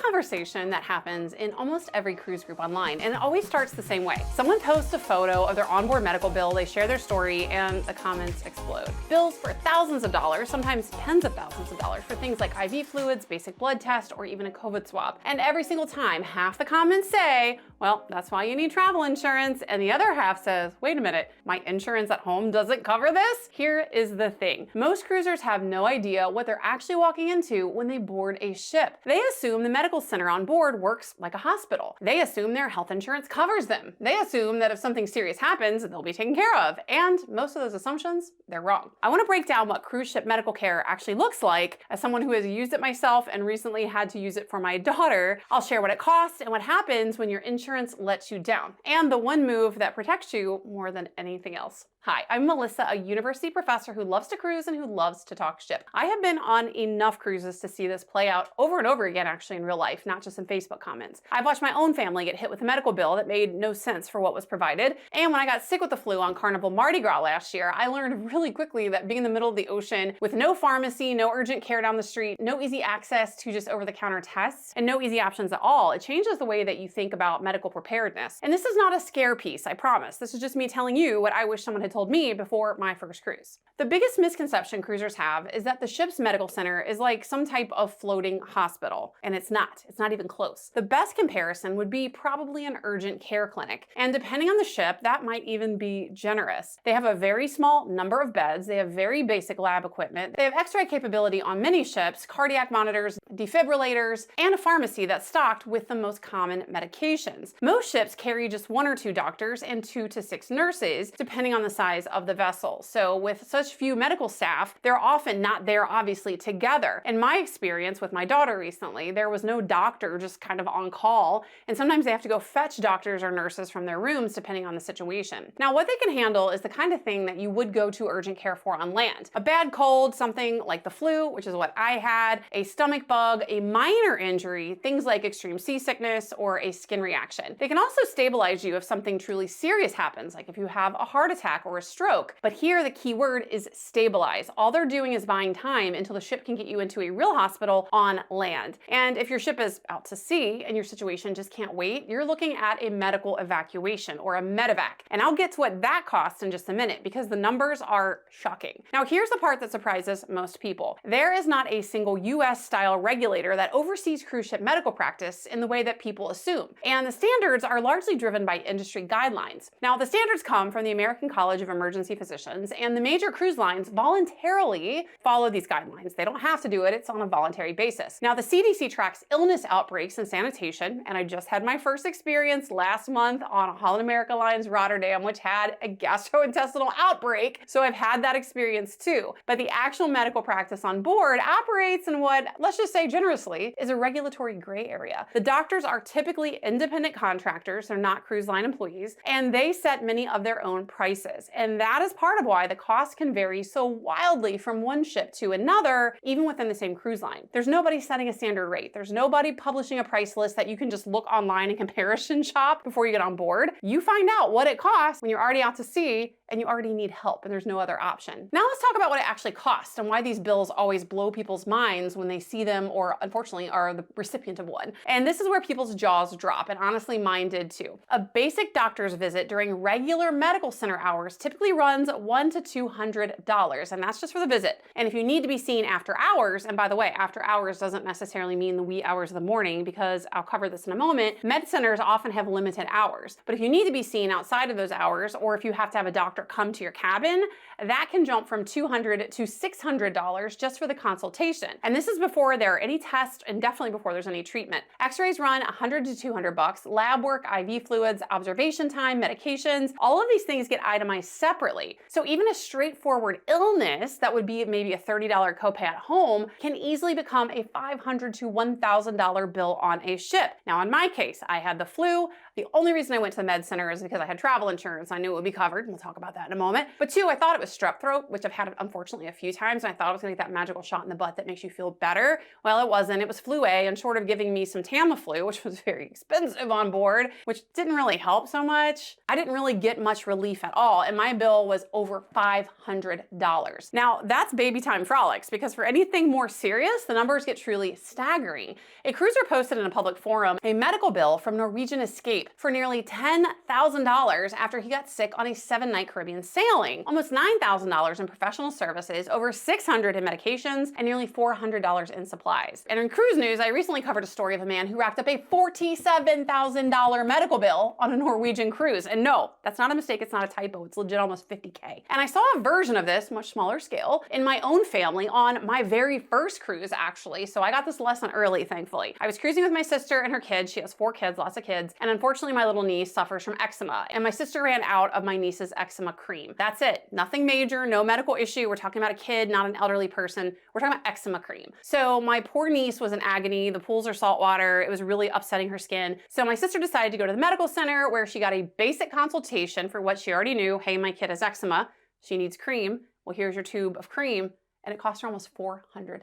conversation that happens in almost every cruise group online, and it always starts the same way. Someone posts a photo of their onboard medical bill, they share their story, and the comments explode. Bills for thousands of dollars, sometimes tens of thousands of dollars, for things like IV fluids, basic blood test, or even a COVID swab. And every single time, half the comments say, well, that's why you need travel insurance, and the other half says, wait a minute, my insurance at home doesn't cover this? Here is the thing. Most cruisers have no idea what they're actually walking into when they board a ship. They assume the medical center on board works like a hospital. They assume their health insurance covers them. They assume that if something serious happens, they'll be taken care of. And most of those assumptions, they're wrong. I want to break down what cruise ship medical care actually looks like. As someone who has used it myself and recently had to use it for my daughter, I'll share what it costs and what happens when your insurance lets you down, and the one move that protects you more than anything else. Hi, I'm Melissa, a university professor who loves to cruise and who loves to talk ship. I have been on enough cruises to see this play out over and over again, actually in real life, not just in Facebook comments. I've watched my own family get hit with a medical bill that made no sense for what was provided. And when I got sick with the flu on Carnival Mardi Gras last year, I learned really quickly that being in the middle of the ocean with no pharmacy, no urgent care down the street, no easy access to just over-the-counter tests, and no easy options at all, it changes the way that you think about medical preparedness. And this is not a scare piece, I promise. This is just me telling you what I wish someone had told me before my first cruise. The biggest misconception cruisers have is that the ship's medical center is like some type of floating hospital, and it's not. It's not even close. The best comparison would be probably an urgent care clinic, and depending on the ship, that might even be generous. They have a very small number of beds, they have very basic lab equipment, they have x-ray capability on many ships, cardiac monitors, defibrillators, and a pharmacy that's stocked with the most common medications. Most ships carry just 1 or 2 doctors and 2 to 6 nurses, depending on the size of the vessel. So with such few medical staff, they're often not there obviously together. In my experience with my daughter recently, there was no doctor just kind of on call, and sometimes they have to go fetch doctors or nurses from their rooms depending on the situation. Now, what they can handle is the kind of thing that you would go to urgent care for on land. A bad cold, something like the flu, which is what I had, a stomach bug, a minor injury, things like extreme seasickness or a skin reaction. They can also stabilize you if something truly serious happens, like if you have a heart attack or a stroke. But here the key word is stabilize. All they're doing is buying time until the ship can get you into a real hospital on land. And if your ship is out to sea and your situation just can't wait, you're looking at a medical evacuation or a medevac. And I'll get to what that costs in just a minute because the numbers are shocking. Now here's the part that surprises most people. There is not a single US style regulator that oversees cruise ship medical practice in the way that people assume. And the standards are largely driven by industry guidelines. Now the standards come from the American College of Emergency Physicians, and the major cruise lines voluntarily follow these guidelines. They don't have to do it, it's on a voluntary basis. Now the CDC tracks illness outbreaks and sanitation, and I just had my first experience last month on Holland America Lines Rotterdam, which had a gastrointestinal outbreak, so I've had that experience too. But the actual medical practice on board operates in what, let's just say generously, is a regulatory gray area. The doctors are typically independent contractors, they're not cruise line employees, and they set many of their own prices. And that is part of why the cost can vary so wildly from one ship to another, even within the same cruise line. There's nobody setting a standard rate. There's nobody publishing a price list that you can just look online and comparison shop before you get on board. You find out what it costs when you're already out to sea and you already need help and there's no other option. Now let's talk about what it actually costs and why these bills always blow people's minds when they see them or unfortunately are the recipient of one. And this is where people's jaws drop, and honestly mine did too. A basic doctor's visit during regular medical center hours typically runs $100 to $200, and that's just for the visit. And if you need to be seen after hours, and by the way, after hours doesn't necessarily mean the wee hours of the morning, because I'll cover this in a moment, med centers often have limited hours. But if you need to be seen outside of those hours, or if you have to have a doctor come to your cabin, that can jump from $200 to $600 just for the consultation. And this is before there are any tests and definitely before there's any treatment. X-rays run $100 to $200, lab work, IV fluids, observation time, medications, all of these things get itemized separately. So even a straightforward illness that would be maybe a $30 copay at home can easily become a $500 to $1,000 bill on a ship. Now in my case, I had the flu, The only reason I went to the med center is because I had travel insurance. I knew it would be covered, and we'll talk about that in a moment. But two, I thought it was strep throat, which I've had unfortunately a few times, and I thought I was gonna get that magical shot in the butt that makes you feel better. Well, it wasn't. It was flu A, and short of giving me some Tamiflu, which was very expensive on board, which didn't really help so much, I didn't really get much relief at all, and my bill was over $500. Now, that's baby time frolics, because for anything more serious, the numbers get truly staggering. A cruiser posted in a public forum a medical bill from Norwegian Escape for nearly $10,000 after he got sick on a 7-night Caribbean sailing, almost $9,000 in professional services, over $600 in medications, and nearly $400 in supplies. And in cruise news, I recently covered a story of a man who racked up a $47,000 medical bill on a Norwegian cruise. And no, that's not a mistake, it's not a typo, it's legit almost 50K. And I saw a version of this, much smaller scale, in my own family on my very first cruise, actually. So I got this lesson early, thankfully. I was cruising with my sister and her kids. She has 4 kids, lots of kids. And unfortunately, my little niece suffers from eczema. And my sister ran out of my niece's eczema cream. That's it. Nothing major, no medical issue. We're talking about a kid, not an elderly person. We're talking about eczema cream. So my poor niece was in agony. The pools are saltwater. It was really upsetting her skin. So my sister decided to go to the medical center where she got a basic consultation for what she already knew. Hey, my kid has eczema. She needs cream. Well, here's your tube of cream. And it cost her almost $400.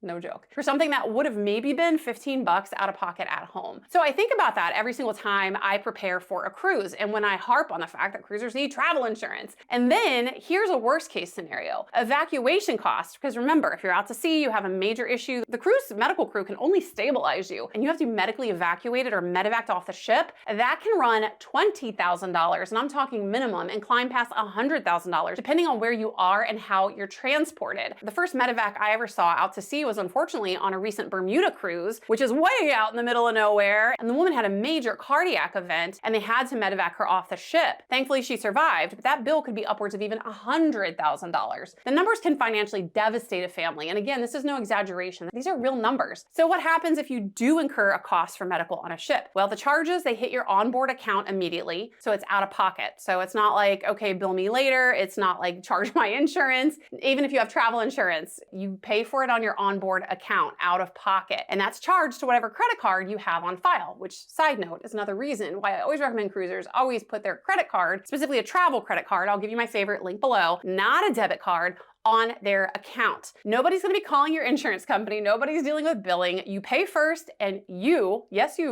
No joke. For something that would have maybe been 15 bucks out of pocket at home. So I think about that every single time I prepare for a cruise, and when I harp on the fact that cruisers need travel insurance. And then here's a worst case scenario. Evacuation costs, because remember, if you're out to sea, you have a major issue, the cruise medical crew can only stabilize you, and you have to be medically evacuated or medevaced off the ship. That can run $20,000, and I'm talking minimum, and climb past $100,000, depending on where you are and how you're transported. The first medevac I ever saw out to sea was unfortunately on a recent Bermuda cruise, which is way out in the middle of nowhere. And the woman had a major cardiac event and they had to medevac her off the ship. Thankfully, she survived, but that bill could be upwards of even $100,000. The numbers can financially devastate a family. And again, this is no exaggeration. These are real numbers. So what happens if you do incur a cost for medical on a ship? Well, the charges, they hit your onboard account immediately. So it's out of pocket. So it's not like, okay, bill me later. It's not like charge my insurance. Even if you have travel insurance, you pay for it on your onboard account out of pocket. And that's charged to whatever credit card you have on file, which, side note, is another reason why I always recommend cruisers always put their credit card, specifically a travel credit card, I'll give you my favorite link below, not a debit card, on their account. Nobody's gonna be calling your insurance company. Nobody's dealing with billing. You pay first and you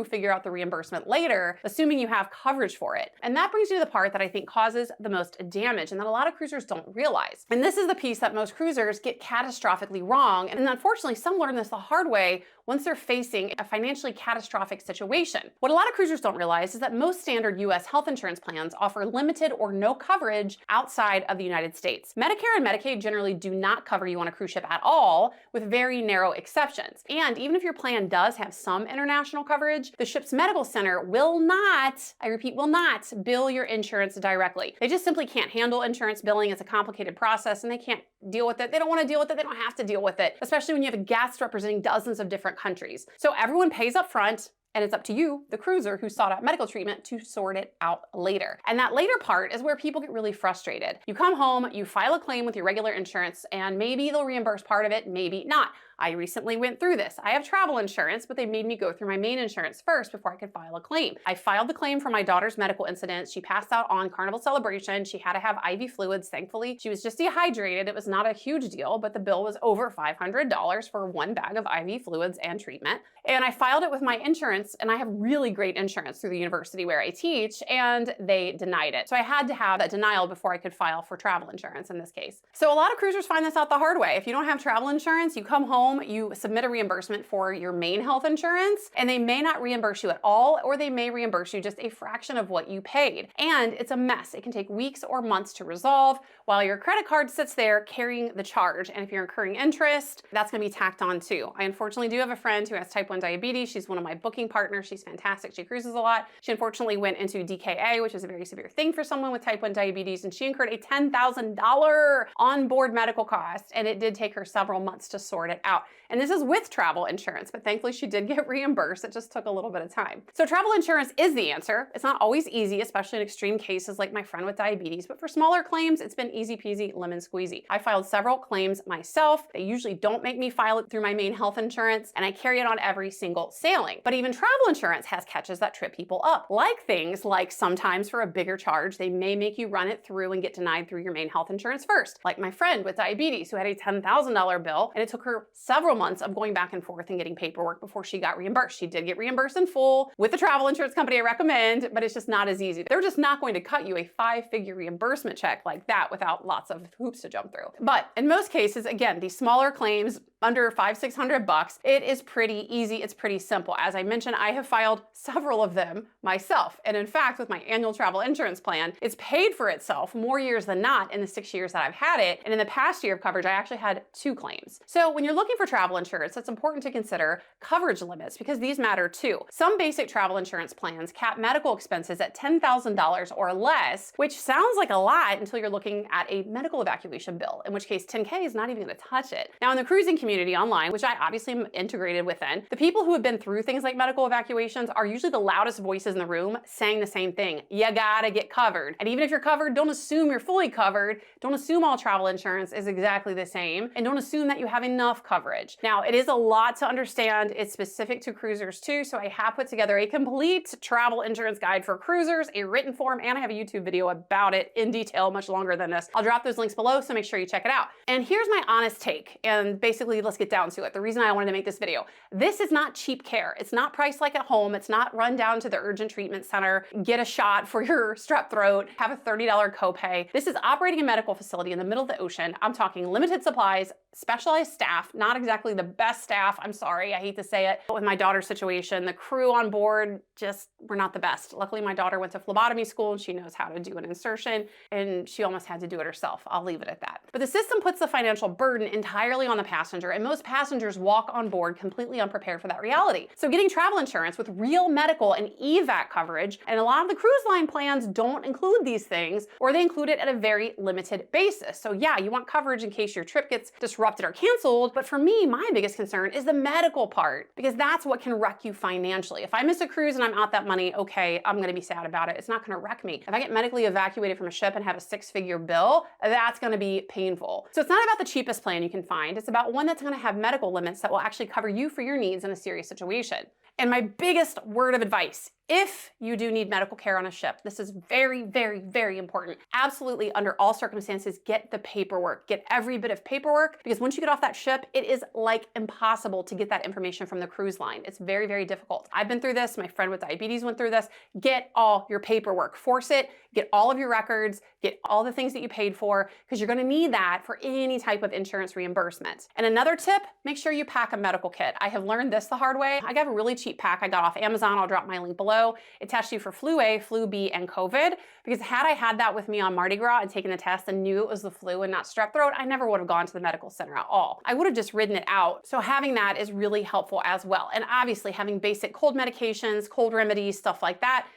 figure out the reimbursement later, assuming you have coverage for it. And that brings you to the part that I think causes the most damage and that a lot of cruisers don't realize. And this is the piece that most cruisers get catastrophically wrong. And unfortunately, some learn this the hard way once they're facing a financially catastrophic situation. What a lot of cruisers don't realize is that most standard US health insurance plans offer limited or no coverage outside of the United States. Medicare and Medicaid generally do not cover you on a cruise ship at all, with very narrow exceptions. And even if your plan does have some international coverage, the ship's medical center will not, I repeat, will not bill your insurance directly. They just simply can't handle insurance billing. It's a complicated process and they can't deal with it. They don't want to deal with it. They don't have to deal with it, especially when you have a guest representing dozens of different countries. So everyone pays up front, and it's up to you, the cruiser who sought out medical treatment, to sort it out later. And that later part is where people get really frustrated. You come home, you file a claim with your regular insurance, and maybe they'll reimburse part of it, maybe not. I recently went through this. I have travel insurance, but they made me go through my main insurance first before I could file a claim. I filed the claim for my daughter's medical incident. She passed out on Carnival Celebration. She had to have IV fluids. Thankfully, she was just dehydrated. It was not a huge deal, but the bill was over $500 for one bag of IV fluids and treatment. And I filed it with my insurance, and I have really great insurance through the university where I teach, and they denied it. So I had to have that denial before I could file for travel insurance in this case. So a lot of cruisers find this out the hard way. If you don't have travel insurance, you come home, you submit a reimbursement for your main health insurance, and they may not reimburse you at all, or they may reimburse you just a fraction of what you paid. And it's a mess. It can take weeks or months to resolve while your credit card sits there carrying the charge. And if you're incurring interest, that's gonna be tacked on too. I unfortunately do have a friend who has type 1 diabetes. She's one of my booking partners. She's fantastic. She cruises a lot. She unfortunately went into DKA, which is a very severe thing for someone with type 1 diabetes, and she incurred a $10,000 onboard medical cost, and it did take her several months to sort it out. out. And this is with travel insurance, but thankfully she did get reimbursed. It just took a little bit of time. So travel insurance is the answer. It's not always easy, especially in extreme cases like my friend with diabetes, but for smaller claims, it's been easy peasy lemon squeezy. I filed several claims myself. They usually don't make me file it through my main health insurance, and I carry it on every single sailing. But even travel insurance has catches that trip people up, like things like sometimes for a bigger charge, they may make you run it through and get denied through your main health insurance first, like my friend with diabetes who had a $10,000 bill, and it took her several months of going back and forth and getting paperwork before she got reimbursed. She did get reimbursed in full with the travel insurance company I recommend, but it's just not as easy. They're just not going to cut you a 5-figure reimbursement check like that without lots of hoops to jump through. But in most cases, again, these smaller claims under $500-600, it is pretty easy. It's pretty simple. As I mentioned, I have filed several of them myself. And in fact, with my annual travel insurance plan, it's paid for itself more years than not in the 6 years that I've had it. And in the past year of coverage, I actually had 2 claims. So when you're looking for travel insurance, it's important to consider coverage limits because these matter too. Some basic travel insurance plans cap medical expenses at $10,000 or less, which sounds like a lot until you're looking at a medical evacuation bill, in which case 10K is not even going to touch it. Now in the cruising community online, which I obviously am integrated within, the people who have been through things like medical evacuations are usually the loudest voices in the room saying the same thing. You gotta get covered. And even if you're covered, don't assume you're fully covered. Don't assume all travel insurance is exactly the same. And don't assume that you have enough coverage. Now, it is a lot to understand. It's specific to cruisers too. So I have put together a complete travel insurance guide for cruisers, a written form, and I have a YouTube video about it in detail, much longer than this. I'll drop those links below, so make sure you check it out. And here's my honest take. And basically, let's get down to it. The reason I wanted to make this video. This is not cheap care. It's not priced like at home. It's not run down to the urgent treatment center, get a shot for your strep throat, have a $30 copay. This is operating a medical facility in the middle of the ocean. I'm talking limited supplies, specialized staff, not exactly the best staff. I'm sorry, I hate to say it. But with my daughter's situation, the crew on board just were not the best. Luckily, my daughter went to phlebotomy school and she knows how to do an insertion, and she almost had to do it herself. I'll leave it at that. But the system puts the financial burden entirely on the passenger, and most passengers walk on board completely unprepared for that reality. So getting travel insurance with real medical and evac coverage, and a lot of the cruise line plans don't include these things, or they include it at a very limited basis. So yeah, you want coverage in case your trip gets disrupted or canceled, but for me, my biggest concern is the medical part, because that's what can wreck you financially. If I miss a cruise and I'm out that money, okay, I'm gonna be sad about it. It's not gonna wreck me. If I get medically evacuated from a ship and have a 6-figure bill, that's gonna be painful. So it's not about the cheapest plan you can find. It's about one that's gonna have medical limits that will actually cover you for your needs in a serious situation. And my biggest word of advice, if you do need medical care on a ship, this is very, very, very important. Absolutely, under all circumstances, get the paperwork. Get every bit of paperwork, because once you get off that ship, it is like impossible to get that information from the cruise line. It's very, very difficult. I've been through this. My friend with diabetes went through this. Get all your paperwork. Force it. Get all of your records. Get all the things that you paid for, because you're going to need that for any type of insurance reimbursement. And another tip, make sure you pack a medical kit. I have learned this the hard way. I got a really cheap pack I got off Amazon. I'll drop my link below. It tests you for flu A, flu B, and COVID, because had I had that with me on Mardi Gras and taken the test and knew it was the flu and not strep throat, I never would have gone to the medical center at all. I would have just ridden it out. So having that is really helpful as well. And obviously having basic cold medications, cold remedies, stuff like that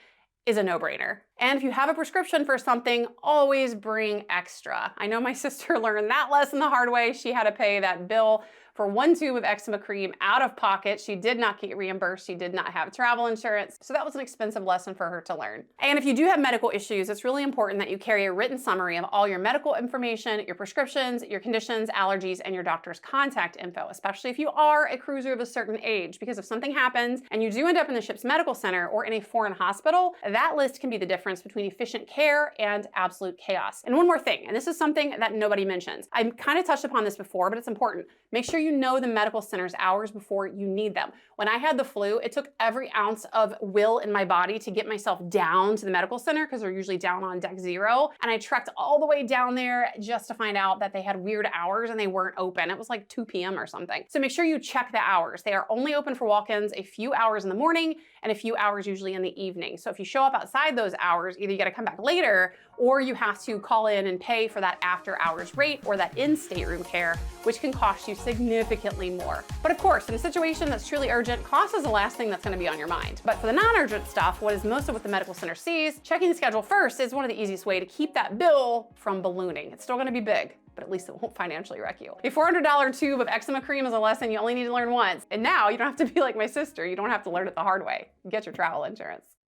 is a no-brainer. And if you have a prescription for something, always bring extra. I know my sister learned that lesson the hard way. She had to pay that bill for 1 tube of eczema cream out of pocket. She did not get reimbursed. She did not have travel insurance. So that was an expensive lesson for her to learn. And if you do have medical issues, it's really important that you carry a written summary of all your medical information, your prescriptions, your conditions, allergies, and your doctor's contact info, especially if you are a cruiser of a certain age, because if something happens and you do end up in the ship's medical center or in a foreign hospital, that list can be the difference between efficient care and absolute chaos. And one more thing, and this is something that nobody mentions. I kind of touched upon this before, but it's important. Make sure you know the medical center's hours before you need them. When I had the flu, it took every ounce of will in my body to get myself down to the medical center, because they're usually down on deck 0. And I trekked all the way down there just to find out that they had weird hours and they weren't open. It was like 2 p.m. or something. So make sure you check the hours. They are only open for walk-ins a few hours in the morning and a few hours usually in the evening. So if you show up outside those hours, either you got to come back later or you have to call in and pay for that after-hours rate or that in-stateroom care, which can cost you significantly more. But of course, in a situation that's truly urgent, cost is the last thing that's going to be on your mind. But for the non-urgent stuff, what is most of what the medical center sees, checking the schedule first is one of the easiest ways to keep that bill from ballooning. It's still going to be big, but at least it won't financially wreck you. A $400 tube of eczema cream is a lesson you only need to learn once. And now you don't have to be like my sister. You don't have to learn it the hard way. Get your travel insurance.